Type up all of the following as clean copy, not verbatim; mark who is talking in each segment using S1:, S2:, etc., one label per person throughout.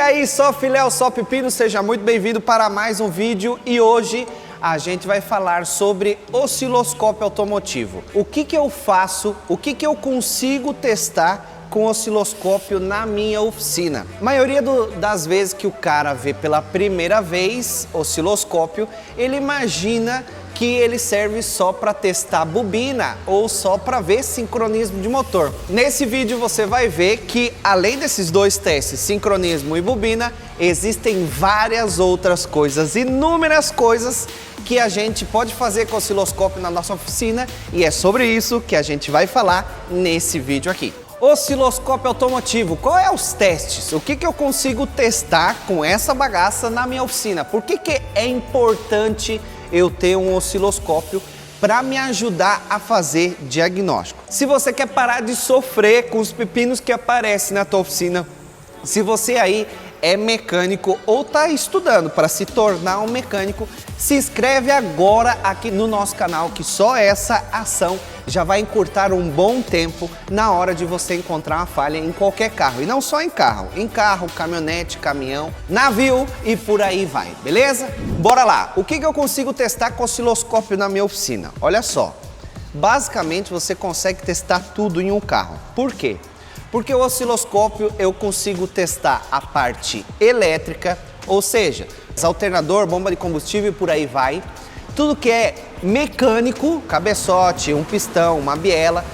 S1: aí, só filé ou só pepino, seja muito bem-vindo para mais um vídeo e hoje a gente vai falar sobre osciloscópio automotivo. O que eu faço, o que eu consigo testar com osciloscópio na minha oficina. A maioria das vezes que o cara vê pela primeira vez osciloscópio, ele imagina que ele serve só para testar bobina ou só para ver sincronismo de motor. Nesse vídeo você vai ver que além desses dois testes, sincronismo e bobina, existem várias outras coisas, inúmeras coisas que a gente pode fazer com osciloscópio na nossa oficina e é sobre isso que a gente vai falar nesse vídeo aqui. Osciloscópio automotivo, qual é os testes? O que eu consigo testar com essa bagaça na minha oficina? Por que é importante eu ter um osciloscópio para me ajudar a fazer diagnóstico? Se você quer parar de sofrer com os pepinos que aparecem na tua oficina, se você aí é mecânico ou está estudando para se tornar um mecânico, se inscreve agora aqui no nosso canal, que só essa ação já vai encurtar um bom tempo na hora de você encontrar uma falha em qualquer carro. E não só em carro, caminhonete, caminhão, navio e por aí vai, beleza? Bora lá! O que eu consigo testar com osciloscópio na minha oficina? Olha só, basicamente você consegue testar tudo em um carro. Por quê? Porque o osciloscópio eu consigo testar a parte elétrica, ou seja, alternador, bomba de combustível e por aí vai. Tudo que é mecânico, cabeçote, um pistão, uma biela,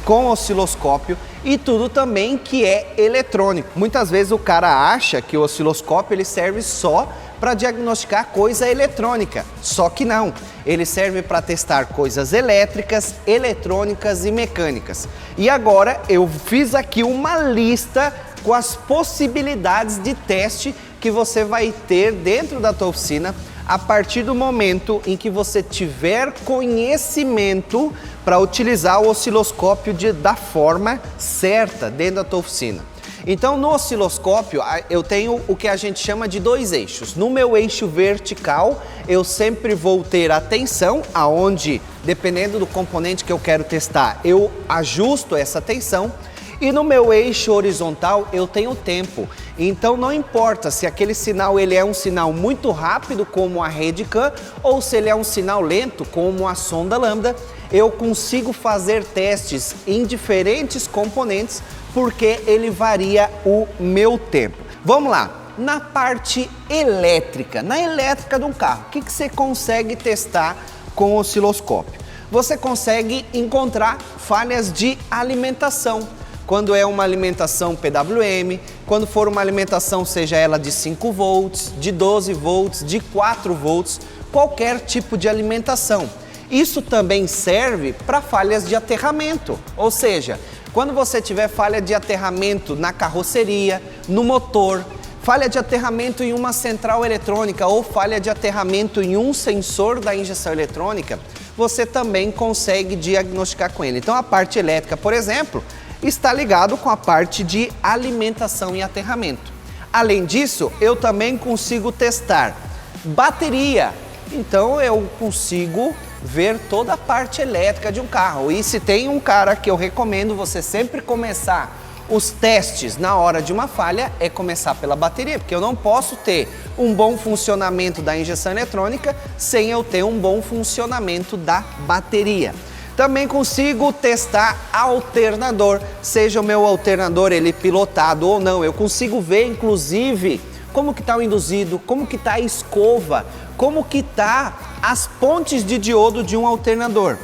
S1: com osciloscópio e tudo também que é eletrônico. Muitas vezes o cara acha que o osciloscópio ele serve só para diagnosticar coisa eletrônica, só que não. Ele serve para testar coisas elétricas, eletrônicas e mecânicas. E agora eu fiz aqui uma lista com as possibilidades de teste que você vai ter dentro da tua oficina a partir do momento em que você tiver conhecimento para utilizar o osciloscópio da forma certa dentro da tua oficina. Então no osciloscópio eu tenho o que a gente chama de dois eixos. No meu eixo vertical eu sempre vou ter a tensão, aonde dependendo do componente que eu quero testar eu ajusto essa tensão. E no meu eixo horizontal eu tenho tempo, então não importa se aquele sinal ele é um sinal muito rápido como a Redcam ou se ele é um sinal lento como a sonda lambda, eu consigo fazer testes em diferentes componentes porque ele varia o meu tempo. Vamos lá, na parte elétrica, na elétrica de um carro, o que você consegue testar com o osciloscópio? Você consegue encontrar falhas de alimentação. Quando é uma alimentação PWM, quando for uma alimentação, seja ela de 5 volts, de 12 volts, de 4 volts, qualquer tipo de alimentação. Isso também serve para falhas de aterramento, ou seja, quando você tiver falha de aterramento na carroceria, no motor, falha de aterramento em uma central eletrônica ou falha de aterramento em um sensor da injeção eletrônica, você também consegue diagnosticar com ele. Então a parte elétrica, por exemplo, está ligado com a parte de alimentação e aterramento. Além disso, eu também consigo testar bateria. Então eu consigo ver toda a parte elétrica de um carro. E se tem um cara que eu recomendo você sempre começar os testes na hora de uma falha, é começar pela bateria, porque eu não posso ter um bom funcionamento da injeção eletrônica sem eu ter um bom funcionamento da bateria. Também consigo testar alternador, seja o meu alternador ele pilotado ou não. Eu consigo ver inclusive como que está o induzido, como que está a escova, como que está as pontes de diodo de um alternador.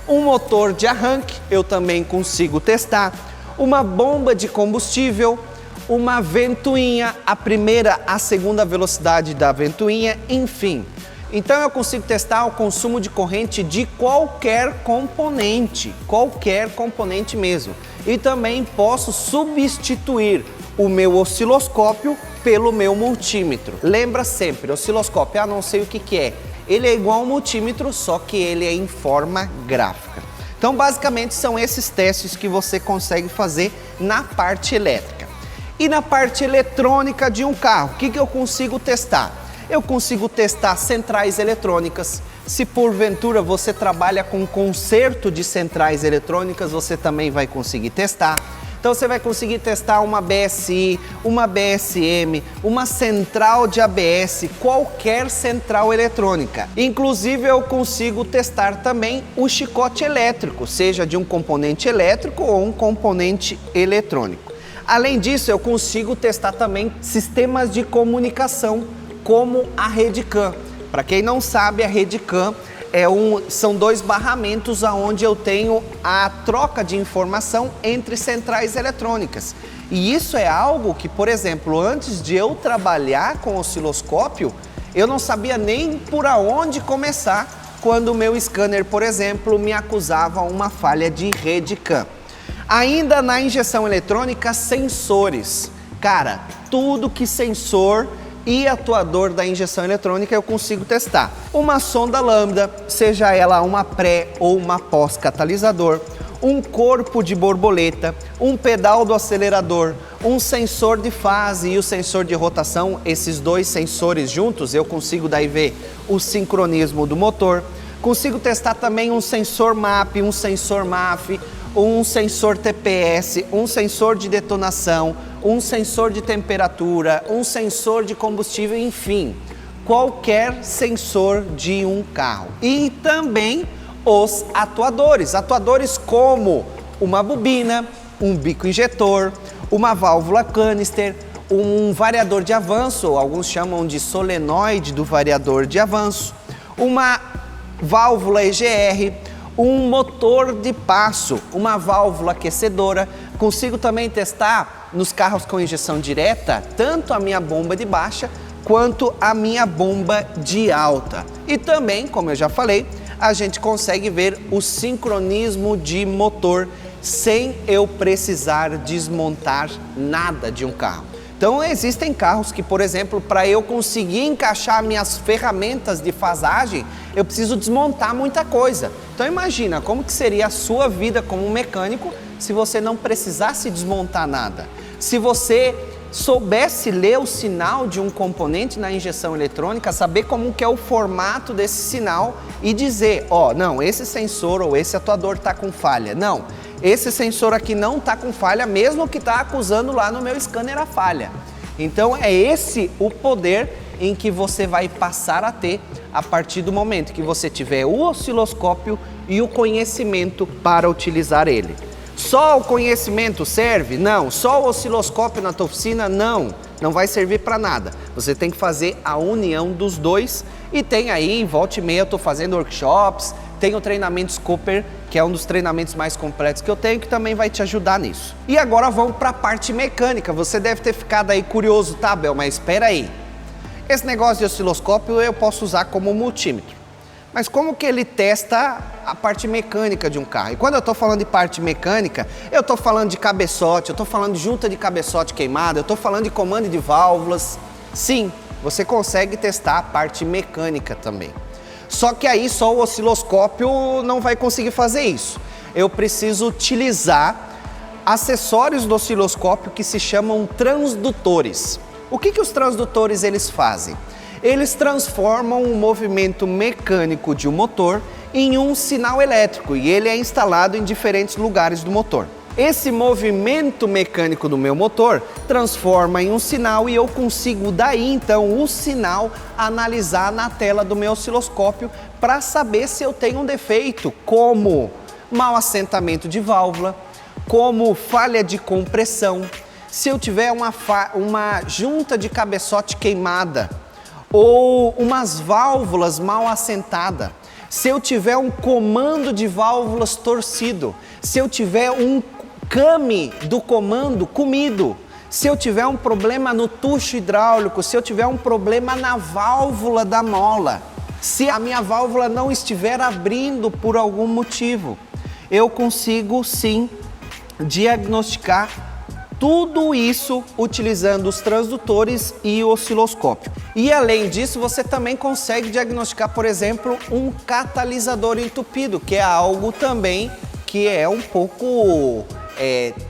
S1: Um motor de arranque eu também consigo testar, uma bomba de combustível, uma ventoinha, a primeira, a segunda velocidade da ventoinha, enfim. Então eu consigo testar o consumo de corrente de qualquer componente mesmo. E também posso substituir o meu osciloscópio pelo meu multímetro. Lembra sempre, osciloscópio, não sei o que é. Ele é igual ao multímetro, só que ele é em forma gráfica. Então basicamente são esses testes que você consegue fazer na parte elétrica. E na parte eletrônica de um carro, o que eu consigo testar? Eu consigo testar centrais eletrônicas. Se porventura você trabalha com conserto de centrais eletrônicas, você também vai conseguir testar. Então você vai conseguir testar uma BSI, uma BSM, uma central de ABS, qualquer central eletrônica. Inclusive eu consigo testar também o chicote elétrico, seja de um componente elétrico ou um componente eletrônico. Além disso, eu consigo testar também sistemas de comunicação, como a rede CAN. Para quem não sabe, a rede CAN são dois barramentos onde eu tenho a troca de informação entre centrais eletrônicas. E isso é algo que, por exemplo, antes de eu trabalhar com osciloscópio, eu não sabia nem por onde começar quando o meu scanner, por exemplo, me acusava uma falha de rede CAN. Ainda na injeção eletrônica, sensores. Cara, tudo que sensor e atuador da injeção eletrônica eu consigo testar. Uma sonda lambda, seja ela uma pré ou uma pós-catalisador, um corpo de borboleta, um pedal do acelerador, um sensor de fase e o sensor de rotação, esses dois sensores juntos eu consigo daí ver o sincronismo do motor. Consigo testar também um sensor MAP, um sensor MAF, um sensor TPS, um sensor de detonação, um sensor de temperatura, um sensor de combustível, enfim, qualquer sensor de um carro. E também os atuadores como uma bobina, um bico injetor, uma válvula canister, um variador de avanço, alguns chamam de solenoide do variador de avanço, uma válvula EGR, um motor de passo, uma válvula aquecedora. Consigo também testar nos carros com injeção direta, tanto a minha bomba de baixa quanto a minha bomba de alta. E também, como eu já falei, a gente consegue ver o sincronismo de motor sem eu precisar desmontar nada de um carro. Então existem carros que, por exemplo, para eu conseguir encaixar minhas ferramentas de fasagem, eu preciso desmontar muita coisa. Então imagina como que seria a sua vida como mecânico se você não precisasse desmontar nada. Se você soubesse ler o sinal de um componente na injeção eletrônica, saber como que é o formato desse sinal e dizer, ó, não, esse sensor ou esse atuador está com falha. Não, esse sensor aqui não está com falha, mesmo que está acusando lá no meu scanner a falha. Então é esse o poder em que você vai passar a ter a partir do momento que você tiver o osciloscópio e o conhecimento para utilizar ele. Só o conhecimento serve? Não. Só o osciloscópio na tua oficina? Não. Não vai servir para nada. Você tem que fazer a união dos dois e tem aí, volta e meia, eu estou fazendo workshops, tem o treinamento Scooper, que é um dos treinamentos mais completos que eu tenho, que também vai te ajudar nisso. E agora vamos para a parte mecânica. Você deve ter ficado aí curioso, tá, Bel? Mas espera aí. Esse negócio de osciloscópio eu posso usar como multímetro. Mas como que ele testa a parte mecânica de um carro? E quando eu estou falando de parte mecânica, eu estou falando de cabeçote, eu estou falando de junta de cabeçote queimada, eu estou falando de comando de válvulas. Sim, você consegue testar a parte mecânica também. Só que aí só o osciloscópio não vai conseguir fazer isso. Eu preciso utilizar acessórios do osciloscópio que se chamam transdutores. O que os transdutores eles fazem? Eles transformam o movimento mecânico de um motor em um sinal elétrico e ele é instalado em diferentes lugares do motor. Esse movimento mecânico do meu motor transforma em um sinal e eu consigo daí então o sinal analisar na tela do meu osciloscópio para saber se eu tenho um defeito, como mau assentamento de válvula, como falha de compressão, se eu tiver uma junta de cabeçote queimada, ou umas válvulas mal assentadas, se eu tiver um comando de válvulas torcido, se eu tiver um came do comando comido, se eu tiver um problema no tucho hidráulico, se eu tiver um problema na válvula da mola, se a minha válvula não estiver abrindo por algum motivo, eu consigo sim diagnosticar tudo isso utilizando os transdutores e o osciloscópio. E além disso, você também consegue diagnosticar, por exemplo, um catalisador entupido, que é algo também que é um pouco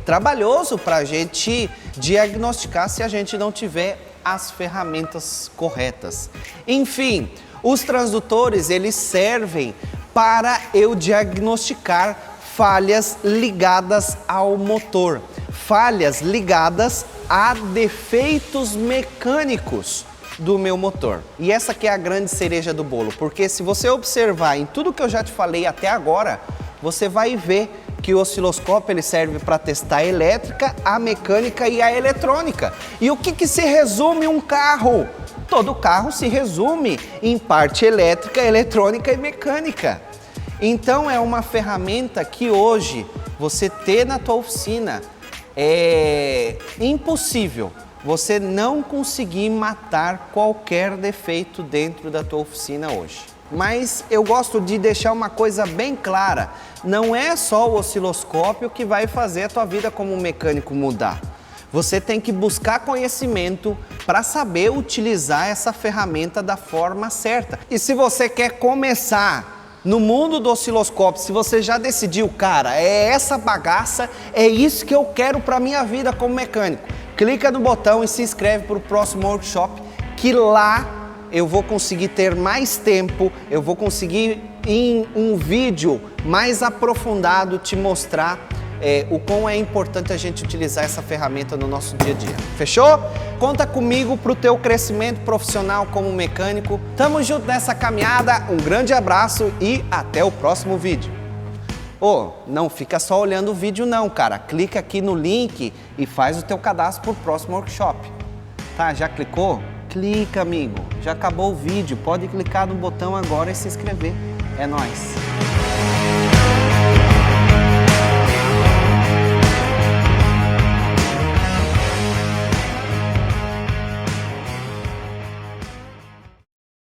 S1: trabalhoso para a gente diagnosticar se a gente não tiver as ferramentas corretas. Enfim, os transdutores eles servem para eu diagnosticar falhas ligadas ao motor, falhas ligadas a defeitos mecânicos do meu motor. E essa que é a grande cereja do bolo, porque se você observar em tudo que eu já te falei até agora, você vai ver que o osciloscópio ele serve para testar a elétrica, a mecânica e a eletrônica. E o que se resume um carro? Todo carro se resume em parte elétrica, eletrônica e mecânica. Então é uma ferramenta que hoje você ter na tua oficina é impossível você não conseguir matar qualquer defeito dentro da tua oficina hoje. Mas eu gosto de deixar uma coisa bem clara, não é só o osciloscópio que vai fazer a tua vida como mecânico mudar. Você tem que buscar conhecimento para saber utilizar essa ferramenta da forma certa. E se você quer começar no mundo do osciloscópio, se você já decidiu, cara, é essa bagaça, é isso que eu quero para minha vida como mecânico, clica no botão e se inscreve para o próximo workshop, que lá eu vou conseguir ter mais tempo, eu vou conseguir em um vídeo mais aprofundado te mostrar o quão é importante a gente utilizar essa ferramenta no nosso dia a dia. Fechou? Conta comigo para o teu crescimento profissional como mecânico. Tamo junto nessa caminhada, um grande abraço e até o próximo vídeo. Não fica só olhando o vídeo não, cara. Clica aqui no link e faz o teu cadastro para o próximo workshop. Tá, já clicou? Clica, amigo. Já acabou o vídeo. Pode clicar no botão agora e se inscrever. É nóis.